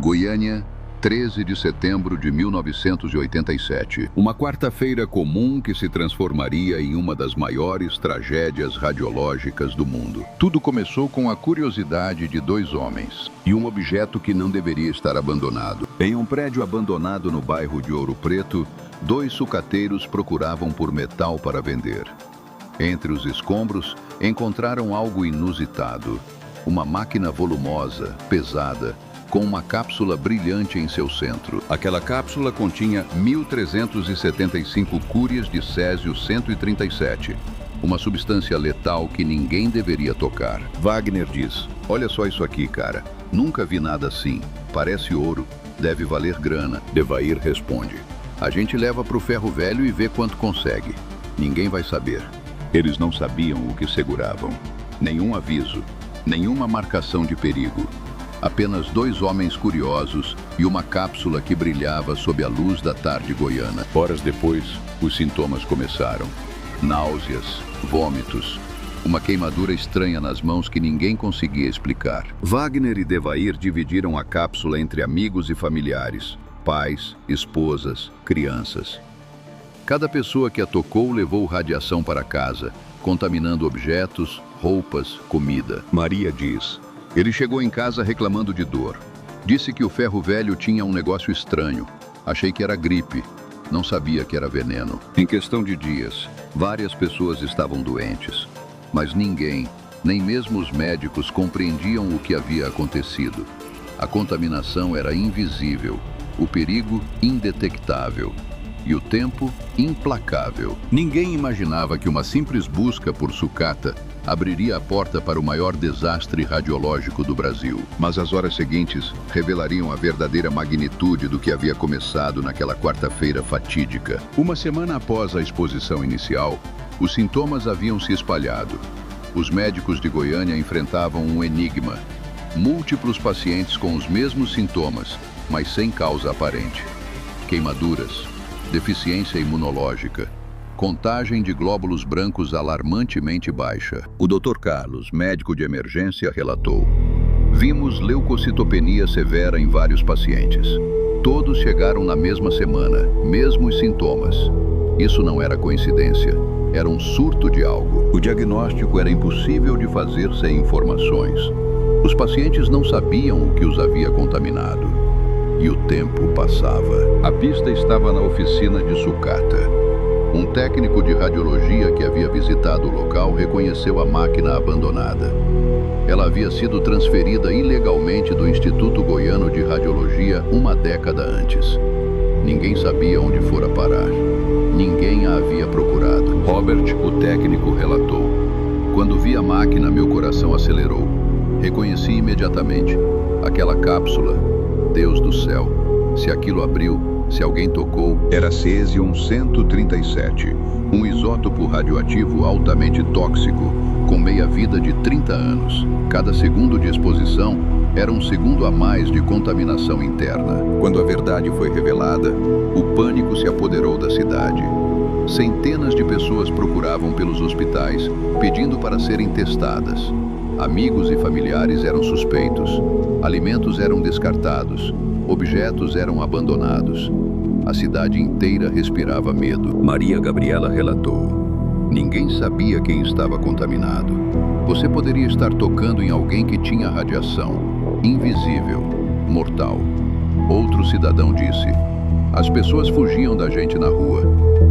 Goiânia, 13 de setembro de 1987. Uma quarta-feira comum que se transformaria em uma das maiores tragédias radiológicas do mundo. Tudo começou com a curiosidade de dois homens e um objeto que não deveria estar abandonado. Em um prédio abandonado no bairro de Ouro Preto, dois sucateiros procuravam por metal para vender. Entre os escombros, encontraram algo inusitado. Uma máquina volumosa, pesada, com uma cápsula brilhante em seu centro. Aquela cápsula continha 1.375 cúrias de césio-137, uma substância letal que ninguém deveria tocar. Wagner diz: "Olha só isso aqui, cara. Nunca vi nada assim. Parece ouro. Deve valer grana." Devair responde: "A gente leva para o ferro velho e vê quanto consegue. Ninguém vai saber." Eles não sabiam o que seguravam. Nenhum aviso, nenhuma marcação de perigo. Apenas dois homens curiosos e uma cápsula que brilhava sob a luz da tarde goiana. Horas depois, os sintomas começaram. Náuseas, vômitos, uma queimadura estranha nas mãos que ninguém conseguia explicar. Wagner e Devair dividiram a cápsula entre amigos e familiares, pais, esposas, crianças. Cada pessoa que a tocou levou radiação para casa, contaminando objetos, roupas, comida. Maria diz: "Ele chegou em casa reclamando de dor. Disse que o ferro velho tinha um negócio estranho. Achei que era gripe. Não sabia que era veneno." Em questão de dias, várias pessoas estavam doentes. Mas ninguém, nem mesmo os médicos, compreendiam o que havia acontecido. A contaminação era invisível, o perigo indetectável e o tempo implacável. Ninguém imaginava que uma simples busca por sucata abriria a porta para o maior desastre radiológico do Brasil. Mas as horas seguintes revelariam a verdadeira magnitude do que havia começado naquela quarta-feira fatídica. Uma semana após a exposição inicial, os sintomas haviam se espalhado. Os médicos de Goiânia enfrentavam um enigma. Múltiplos pacientes com os mesmos sintomas, mas sem causa aparente. Queimaduras, deficiência imunológica, contagem de glóbulos brancos alarmantemente baixa. O Dr. Carlos, médico de emergência, relatou: "Vimos leucocitopenia severa em vários pacientes. Todos chegaram na mesma semana, mesmos sintomas. Isso não era coincidência, era um surto de algo. O diagnóstico era impossível de fazer sem informações. Os pacientes não sabiam o que os havia contaminado. E o tempo passava." A pista estava na oficina de sucata. Um técnico de radiologia que havia visitado o local reconheceu a máquina abandonada. Ela havia sido transferida ilegalmente do Instituto Goiano de Radiologia uma década antes. Ninguém sabia onde fora parar. Ninguém a havia procurado. Robert, o técnico, relatou: "Quando vi a máquina, meu coração acelerou. Reconheci imediatamente. Aquela cápsula, Deus do céu, se aquilo abriu, se alguém tocou, era cesium-137, um isótopo radioativo altamente tóxico, com meia-vida de 30 anos. Cada segundo de exposição era um segundo a mais de contaminação interna." Quando a verdade foi revelada, o pânico se apoderou da cidade. Centenas de pessoas procuravam pelos hospitais, pedindo para serem testadas. Amigos e familiares eram suspeitos. Alimentos eram descartados. Objetos eram abandonados. A cidade inteira respirava medo. Maria Gabriela relatou: "Ninguém sabia quem estava contaminado. Você poderia estar tocando em alguém que tinha radiação, invisível, mortal." Outro cidadão disse: "As pessoas fugiam da gente na rua,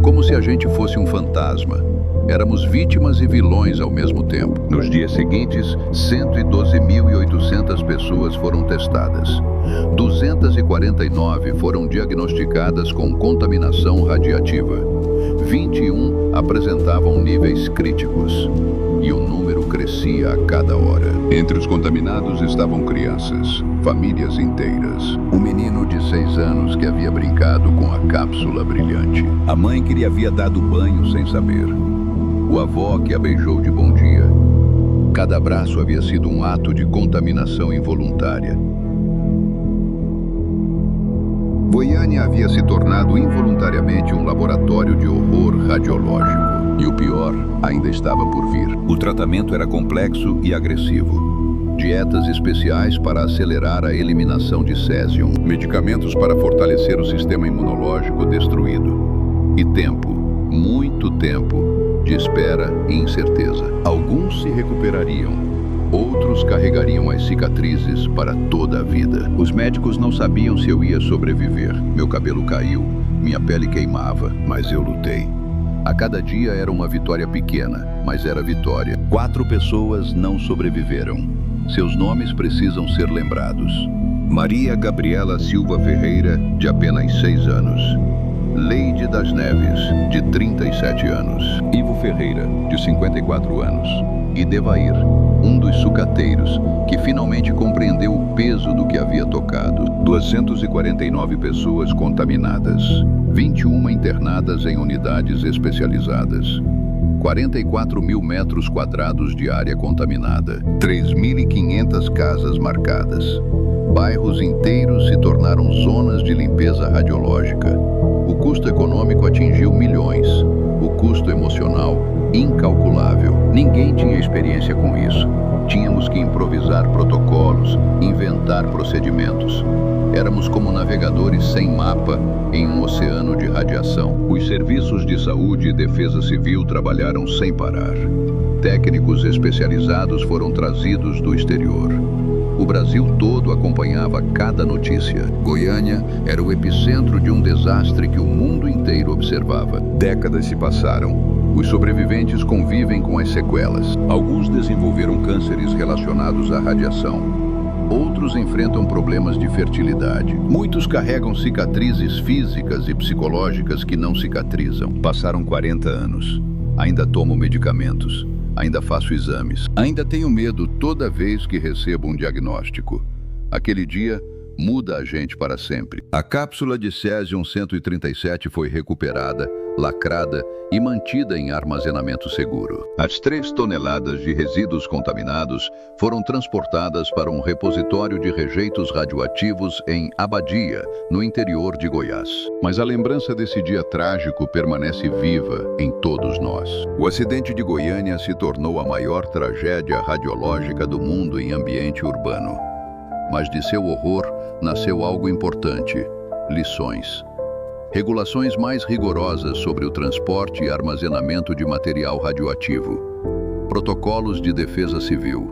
como se a gente fosse um fantasma. Éramos vítimas e vilões ao mesmo tempo." Nos dias seguintes, 112.800 pessoas foram testadas. 249 foram diagnosticadas com contaminação radiativa. 21 apresentavam níveis críticos. E o número crescia a cada hora. Entre os contaminados estavam crianças, famílias inteiras. Um menino de 6 anos que havia brincado com a cápsula brilhante. A mãe que lhe havia dado banho sem saber. O avô que a beijou de bom dia. Cada abraço havia sido um ato de contaminação involuntária. Goiânia havia se tornado involuntariamente um laboratório de horror radiológico. E o pior ainda estava por vir. O tratamento era complexo e agressivo. Dietas especiais para acelerar a eliminação de césium. Medicamentos para fortalecer o sistema imunológico destruído. E tempo, muito tempo, de espera e incerteza. Alguns se recuperariam. Outros carregariam as cicatrizes para toda a vida. Os médicos não sabiam se eu ia sobreviver. Meu cabelo caiu, minha pele queimava, mas eu lutei. A cada dia era uma vitória pequena, mas era vitória. 4 pessoas não sobreviveram. Seus nomes precisam ser lembrados. Maria Gabriela Silva Ferreira, de apenas 6 anos. Leide das Neves, de 37 anos. Ivo Ferreira, de 54 anos. E Devair, um dos sucateiros, que finalmente compreendeu o peso do que havia tocado. 249 pessoas contaminadas. 21 internadas em unidades especializadas. 44 mil metros quadrados de área contaminada. 3.500 casas marcadas. Bairros inteiros se tornaram zonas de limpeza radiológica. O custo econômico atingiu milhões. O custo emocional, incalculável. Ninguém tinha experiência com isso. Tínhamos que improvisar protocolos, inventar procedimentos. Éramos como navegadores sem mapa em um oceano de radiação. Os serviços de saúde e defesa civil trabalharam sem parar. Técnicos especializados foram trazidos do exterior. O Brasil todo acompanhava cada notícia. Goiânia era o epicentro de um desastre que o mundo inteiro observava. Décadas se passaram. Os sobreviventes convivem com as sequelas. Alguns desenvolveram cânceres relacionados à radiação. Outros enfrentam problemas de fertilidade. Muitos carregam cicatrizes físicas e psicológicas que não cicatrizam. Passaram 40 anos. Ainda tomo medicamentos. Ainda faço exames. Ainda tenho medo toda vez que recebo um diagnóstico. Aquele dia muda a gente para sempre. A cápsula de césium-137 foi recuperada, lacrada e mantida em armazenamento seguro. As 3 toneladas de resíduos contaminados foram transportadas para um repositório de rejeitos radioativos em Abadia, no interior de Goiás. Mas a lembrança desse dia trágico permanece viva em todos nós. O acidente de Goiânia se tornou a maior tragédia radiológica do mundo em ambiente urbano. Mas de seu horror nasceu algo importante: lições. Regulações mais rigorosas sobre o transporte e armazenamento de material radioativo. Protocolos de defesa civil.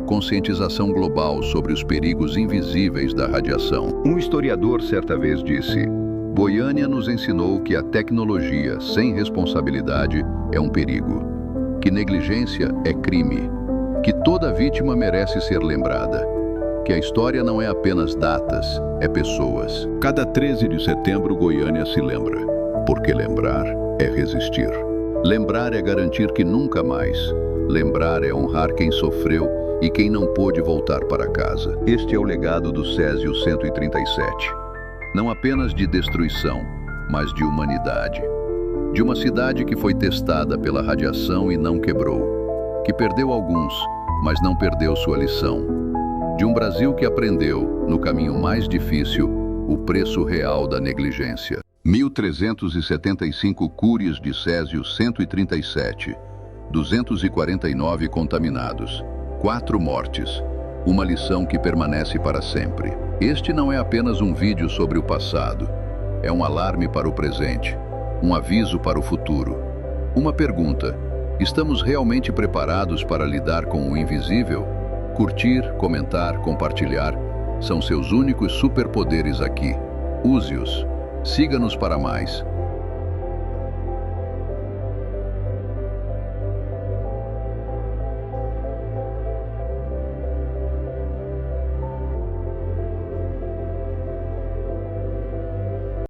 Conscientização global sobre os perigos invisíveis da radiação. Um historiador certa vez disse: Goiânia nos ensinou que a tecnologia sem responsabilidade é um perigo, que negligência é crime, que toda vítima merece ser lembrada, que a história não é apenas datas, é pessoas. Cada 13 de setembro, Goiânia se lembra, porque lembrar é resistir. Lembrar é garantir que nunca mais. Lembrar é honrar quem sofreu e quem não pôde voltar para casa. Este é o legado do Césio-137. Não apenas de destruição, mas de humanidade. De uma cidade que foi testada pela radiação e não quebrou. Que perdeu alguns, mas não perdeu sua lição. De um Brasil que aprendeu, no caminho mais difícil, o preço real da negligência. 1.375 cúries de Césio-137, 249 contaminados, 4 mortes, uma lição que permanece para sempre. Este não é apenas um vídeo sobre o passado, é um alarme para o presente, um aviso para o futuro. Uma pergunta: estamos realmente preparados para lidar com o invisível? Curtir, comentar, compartilhar são seus únicos superpoderes aqui. Use-os. Siga-nos para mais.